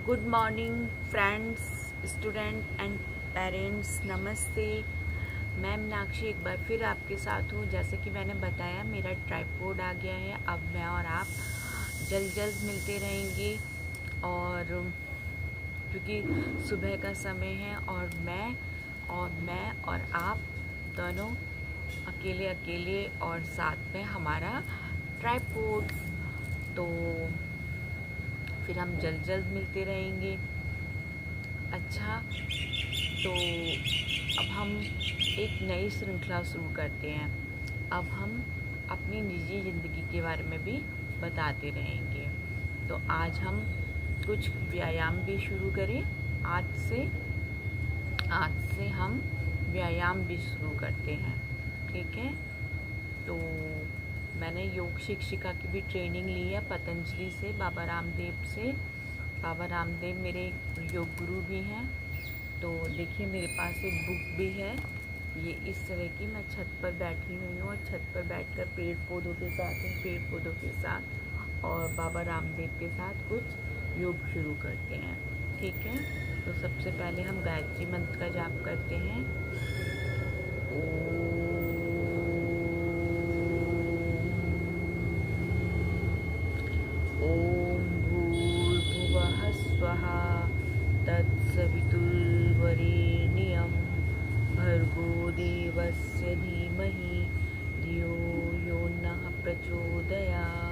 Good morning friends, student and parents, नमस्ते। मैं मीनाक्षी एक बार फिर आपके साथ हूँ। जैसे कि मैंने बताया, मेरा ट्राइपॉड आ गया है। अब मैं और आप जल्द जल्द मिलते रहेंगे। और क्योंकि सुबह का समय है और मैं और आप दोनों अकेले अकेले और साथ में हमारा ट्राइपॉड, तो फिर हम जल्द जल्द मिलते रहेंगे। अच्छा, तो अब हम एक नई श्रृंखला शुरू करते हैं। अब हम अपनी निजी ज़िंदगी के बारे में भी बताते रहेंगे। तो आज हम कुछ व्यायाम भी शुरू करें। आज से हम व्यायाम भी शुरू करते हैं, ठीक है। तो मैंने योग शिक्षिका की भी ट्रेनिंग ली है पतंजलि से, बाबा रामदेव से। बाबा रामदेव मेरे योग गुरु भी हैं। तो देखिए, मेरे पास एक बुक भी है, ये इस तरह की। मैं छत पर बैठी हुई हूँ और छत पर बैठकर पेड़ पौधों के साथ और बाबा रामदेव के साथ कुछ योग शुरू करते हैं, ठीक है। तो सबसे पहले हम गायत्री मंत्र का जाप करते हैं। ओम भूर्भुवः स्वः तत्सवितुर्वरेण्यं भर्गो देवस्य धीमहि धियो यो नः प्रचोदयात्।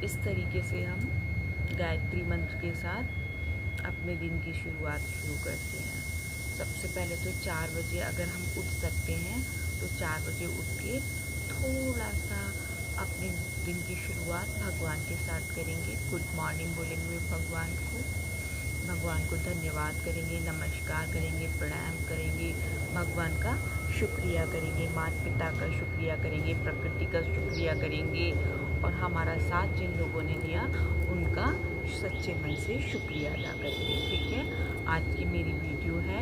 इस तरीके से हम गायत्री मंत्र के साथ अपने दिन की शुरुआत शुरू करते हैं। सबसे पहले तो 4 बजे अगर हम उठ सकते हैं तो 4 बजे उठ के थोड़ा सा अपने दिन की शुरुआत भगवान के साथ करेंगे। गुड मॉर्निंग बोलेंगे भगवान को धन्यवाद करेंगे, नमस्कार करेंगे, प्रणाम करेंगे, भगवान का शुक्रिया करेंगे, माता पिता का शुक्रिया करेंगे, प्रकृति का शुक्रिया करेंगे और हमारा साथ जिन लोगों ने दिया उनका सच्चे मन से शुक्रिया अदा करेंगे, ठीक है। आज की मेरी वीडियो है,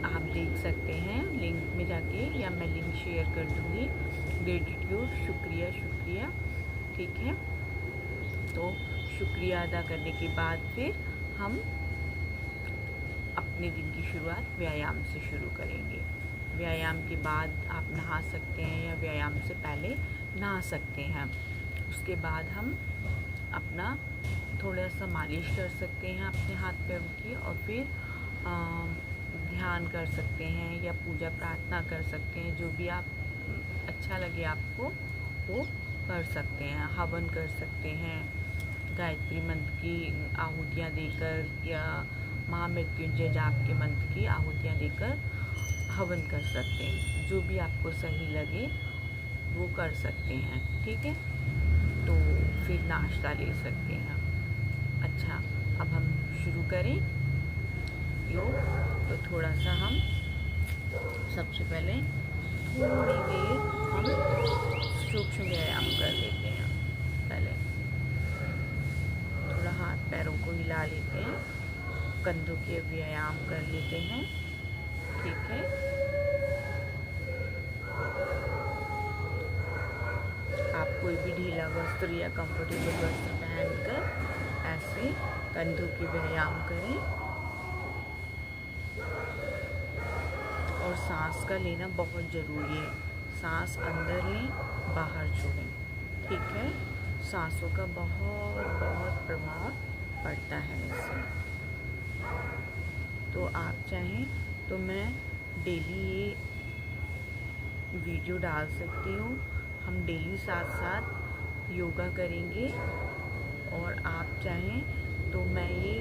आप देख सकते हैं लिंक में जाके, या मैं लिंक शेयर कर दूँगी। ग्रेटिट्यूड, शुक्रिया, ठीक है। तो शुक्रिया अदा करने के बाद फिर हम अपने दिन की शुरुआत व्यायाम से शुरू करेंगे। व्यायाम के बाद आप नहा सकते हैं या व्यायाम से पहले नहा सकते हैं। उसके बाद हम अपना थोड़ा सा मालिश कर सकते हैं अपने हाथ पैरों की, और फिर ध्यान कर सकते हैं या पूजा प्रार्थना कर सकते हैं। जो भी आप अच्छा लगे आपको वो कर सकते हैं। हवन कर सकते हैं, गायत्री मंत्र की आहुतियाँ देकर या महामृत्युंजय जाप के मंत्र की आहुतियाँ देकर हवन कर सकते हैं। जो भी आपको सही लगे वो कर सकते हैं, ठीक है। तो फिर नाश्ता ले सकते हैं। अच्छा, अब हम शुरू करें योग। तो थोड़ा सा हम सबसे पहले थोड़ी देर हम सूक्ष्म व्यायाम कर लेते हैं। पहले थोड़ा हाथ पैरों को हिला लेते हैं, कंधों के व्यायाम कर लेते हैं, ठीक है। आप कोई भी ढीला वस्त्र या कंफर्टेबल वस्त्र पहनकर ऐसे कंधों के व्यायाम करें। और सांस का लेना बहुत ज़रूरी है। सांस अंदर लें, बाहर छोड़ें, ठीक है। सांसों का बहुत प्रभाव पड़ता है इससे। तो आप चाहें तो मैं डेली ये वीडियो डाल सकती हूँ। हम डेली साथ साथ योगा करेंगे। और आप चाहें तो मैं ये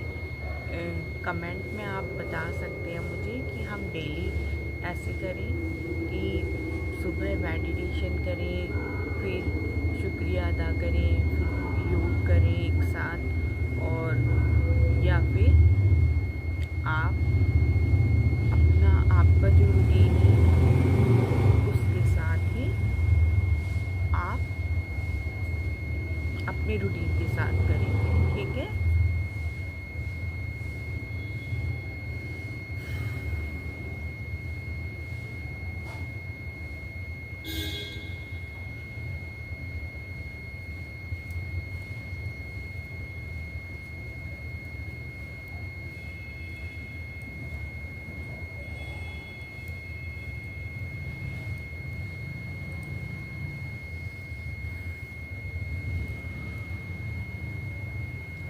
कमेंट में आप बता सकते हैं मुझे कि हम डेली ऐसे करें कि सुबह मेडिटेशन करें, फिर शुक्रिया अदा करें, फिर योग करें एक साथ, और या फिर आपका जो रूटीन है उसके साथ ही आप अपनी रूटीन के साथ करेंगे। ठीक है,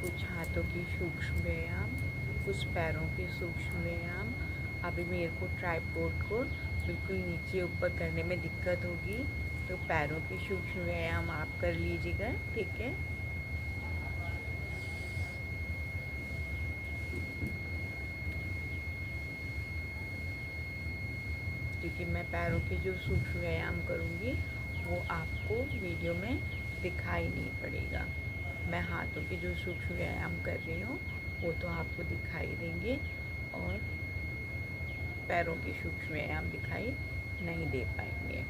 कुछ हाथों की सूक्ष्म व्यायाम, कुछ पैरों के सूक्ष्म व्यायाम। अभी मेरे को ट्राइपॉड को बिल्कुल नीचे ऊपर करने में दिक्कत होगी, तो पैरों के सूक्ष्म व्यायाम आप कर लीजिएगा। ठीक है, क्योंकि मैं पैरों के जो सूक्ष्म व्यायाम करूँगी वो आपको वीडियो में दिखाई नहीं पड़ेगा। मैं हाथों के जो सूक्ष्म व्यायाम कर रही हूँ वो तो आपको दिखाई देंगे, और पैरों के सूक्ष्म व्यायाम दिखाई नहीं दे पाएंगे।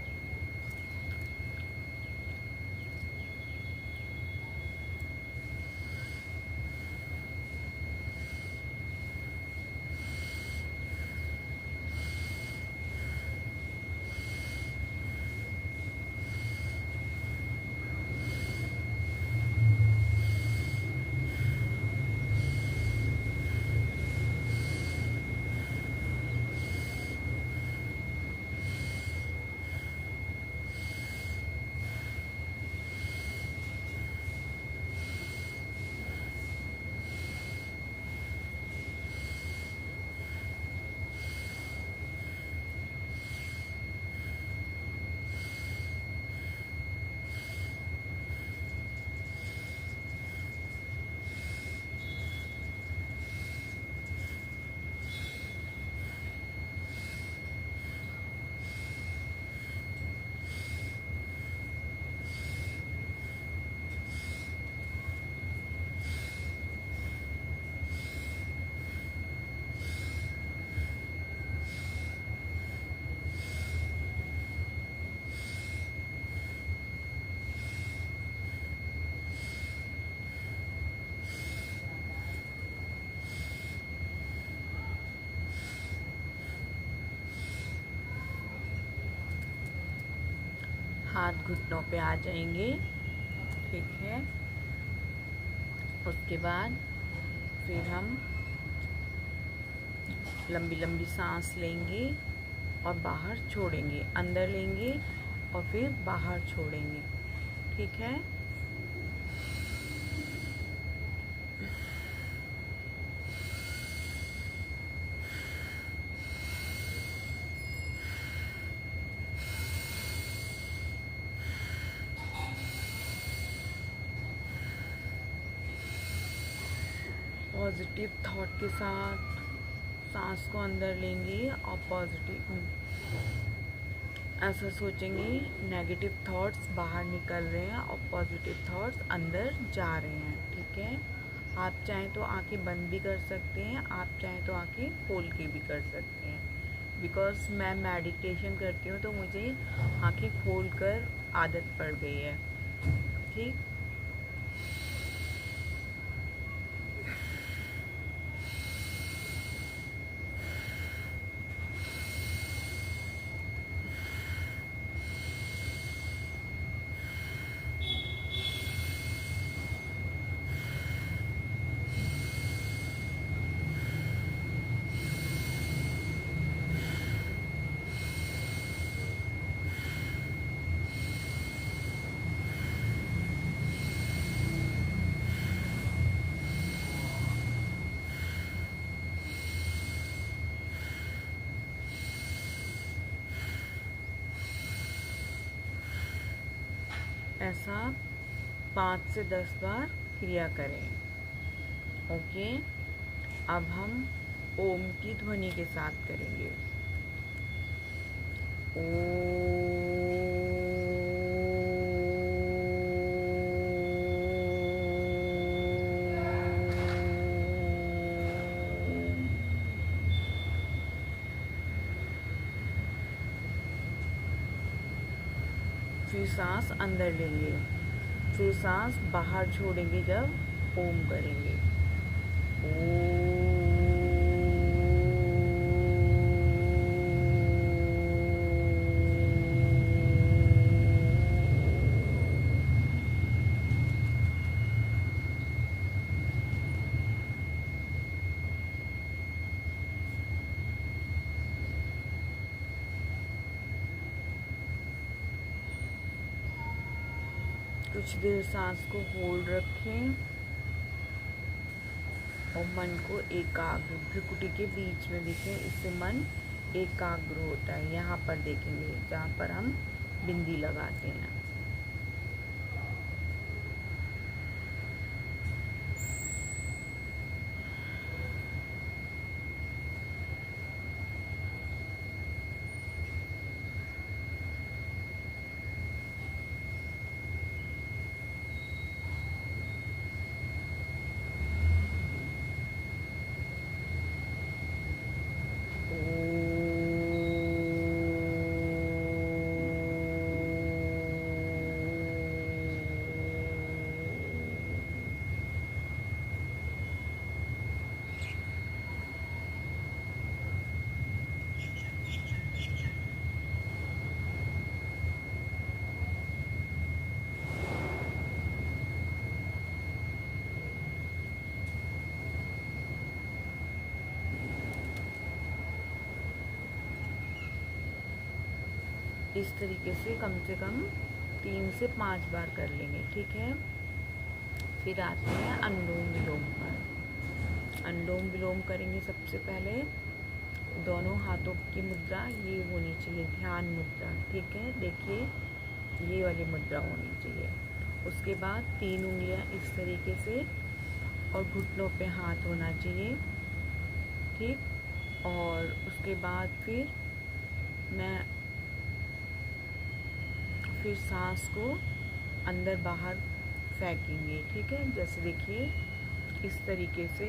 हाथ घुटनों पे आ जाएंगे। ठीक है, उसके बाद फिर हम लंबी लंबी सांस लेंगे और बाहर छोड़ेंगे, अंदर लेंगे और फिर बाहर छोड़ेंगे। ठीक है, पॉजिटिव थॉट के साथ सांस को अंदर लेंगे और पॉजिटिव ऐसा सोचेंगे नेगेटिव थॉट्स बाहर निकल रहे हैं और पॉजिटिव थॉट्स अंदर जा रहे हैं। ठीक है, आप चाहें तो आंखें बंद भी कर सकते हैं, आप चाहें तो आंखें खोल के भी कर सकते हैं। बिकॉज मैं मेडिटेशन करती हूँ तो मुझे आंखें खोल कर आदत पड़ गई है। ठीक, ऐसा 5 से 10 बार क्रिया करें। ओके, अब हम ओम की ध्वनि के साथ करेंगे। फिर सांस अंदर लेंगे, से सांस बाहर छोड़ेंगे जब ओम करेंगे। ओम। कुछ देर सांस को होल्ड रखें और मन को एकाग्र भ्रुकुटी के बीच में देखें, इससे मन एकाग्र होता है। यहाँ पर देखेंगे जहाँ पर हम बिंदी लगाते हैं। इस तरीके से कम 3 से 5 बार कर लेंगे, ठीक है। फिर आते हैं अनुलोम विलोम पर। अनुलोम विलोम करेंगे सबसे पहले। दोनों हाथों की मुद्रा ये होनी चाहिए, ध्यान मुद्रा, ठीक है। देखिए ये वाली मुद्रा होनी चाहिए। उसके बाद 3 उंगलियां इस तरीके से और घुटनों पे हाथ होना चाहिए, ठीक। और उसके बाद फिर सांस को अंदर बाहर फेंकेंगे, ठीक है। जैसे देखिए इस तरीके से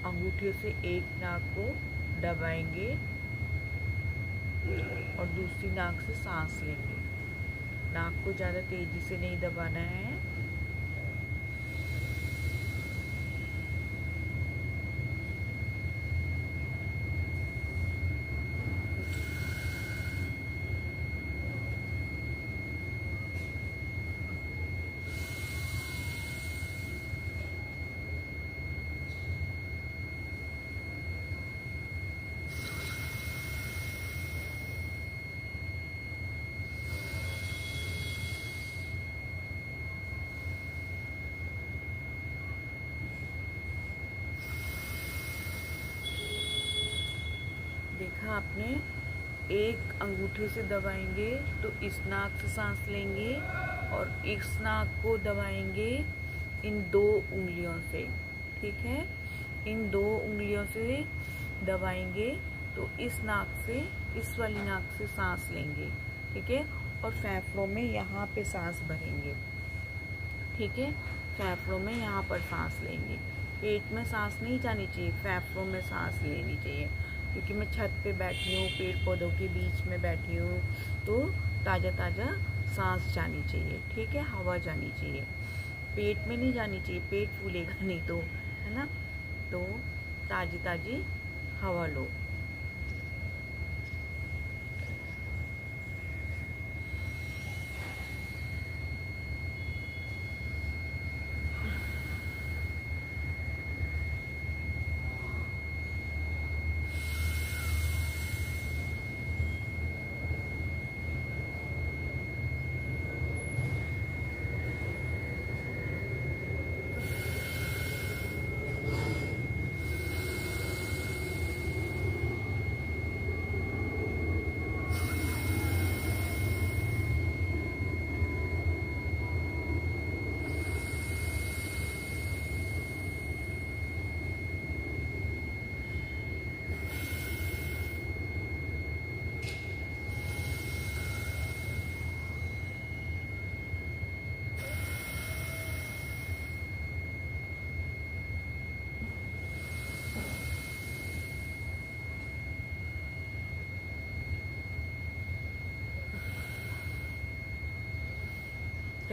अंगूठे से एक नाक को दबाएंगे और दूसरी नाक से सांस लेंगे। नाक को ज़्यादा तेजी से नहीं दबाना है। देखा आपने, एक अंगूठे से दबाएंगे तो इस नाक से सांस लेंगे और इस नाक को दबाएंगे इन 2 उंगलियों से, ठीक है। इन 2 उंगलियों से दबाएंगे तो इस नाक से, इस वाली नाक से सांस लेंगे, ठीक है। और फेफड़ों में यहाँ पे सांस भरेंगे, ठीक है। फेफड़ों में यहाँ पर सांस लेंगे। पेट में सांस नहीं जानी चाहिए, फेफड़ों में सांस लेनी चाहिए। क्योंकि मैं छत पे बैठी हूँ, पेड़ पौधों के बीच में बैठी हूँ, तो ताज़ा ताज़ा सांस जानी चाहिए, ठीक है। हवा जानी चाहिए, पेट में नहीं जानी चाहिए, पेट फूलेगा नहीं तो, है ना। तो ताज़ी ताज़ी हवा लो।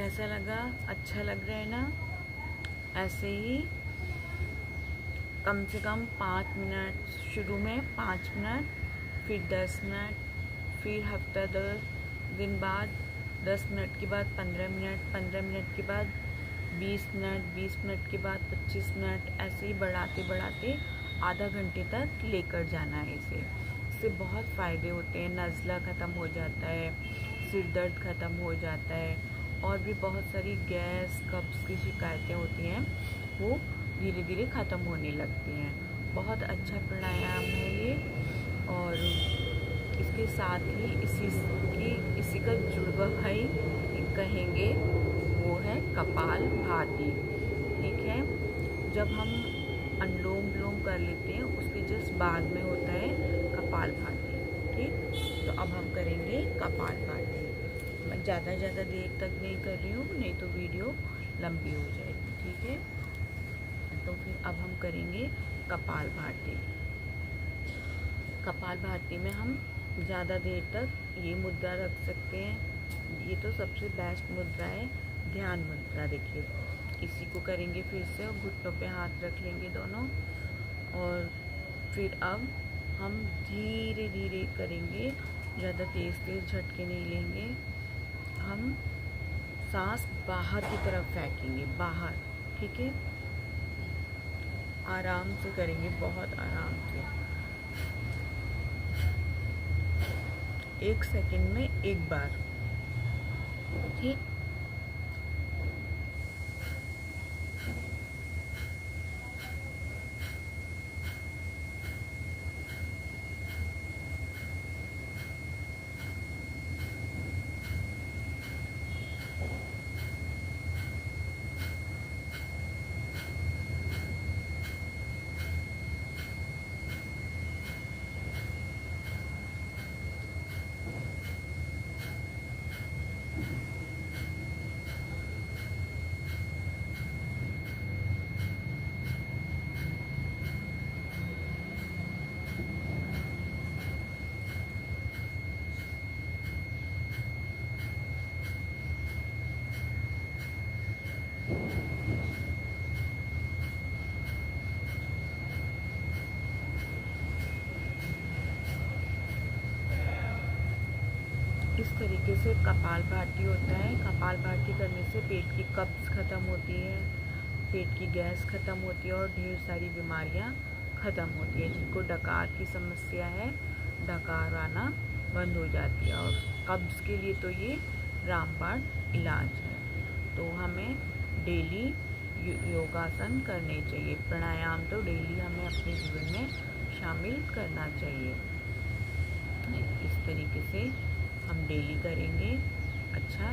कैसा लगा? अच्छा लग रहा है ना? ऐसे ही कम से कम 5 मिनट, शुरू में 5 मिनट, फिर 10 मिनट, फिर हफ्ता 10 दिन बाद 10 मिनट के बाद 15 मिनट, 15 मिनट के बाद 20 मिनट, 20 मिनट के बाद 25 मिनट, ऐसे ही बढ़ाते बढ़ाते आधा घंटे तक लेकर जाना है इसे। इससे बहुत फ़ायदे होते हैं। नज़ला ख़त्म हो जाता है, सिर दर्द ख़त्म हो जाता है, और भी बहुत सारी गैस कब्ज़ की शिकायतें होती हैं वो धीरे धीरे ख़त्म होने लगती हैं। बहुत अच्छा प्राणायाम है ये। और इसके साथ ही इसी का जुड़वा भाई कहेंगे वो है कपाल भाती। ठीक है, जब हम अनुलोम विलोम कर लेते हैं उसके जस्ट बाद में होता है कपाल भाती। ठीक, तो अब हम करेंगे कपाल भाती। मैं ज़्यादा देर तक नहीं कर रही हूँ, नहीं तो वीडियो लंबी हो जाएगी। ठीक है, तो फिर अब हम करेंगे कपाल भाती। कपाल भाती में हम ज़्यादा देर तक ये मुद्रा रख सकते हैं। ये तो सबसे बेस्ट मुद्रा है, ध्यान मुद्रा। देखिए, इसी को करेंगे फिर से, और घुटनों पे हाथ रख लेंगे दोनों, और फिर अब हम धीरे धीरे करेंगे, ज़्यादा तेज़ झटके नहीं लेंगे। हम सांस बाहर की तरफ फेंकेंगे, बाहर। ठीक है, आराम से करेंगे, बहुत आराम से। 1 सेकंड में एक बार। ठीक, इस तरीके से कपाल भाती होता है। कपाल भाती करने से पेट की कब्ज़ ख़त्म होती है, पेट की गैस ख़त्म होती है, और ढेर सारी बीमारियां ख़त्म होती है। जिनको डकार की समस्या है, डकार आना बंद हो जाती है। और कब्ज़ के लिए तो ये रामबाण इलाज है। तो हमें डेली योगासन करने चाहिए, प्राणायाम तो डेली हमें अपने जीवन में शामिल करना चाहिए। इस तरीके से हम डेली करेंगे। अच्छा।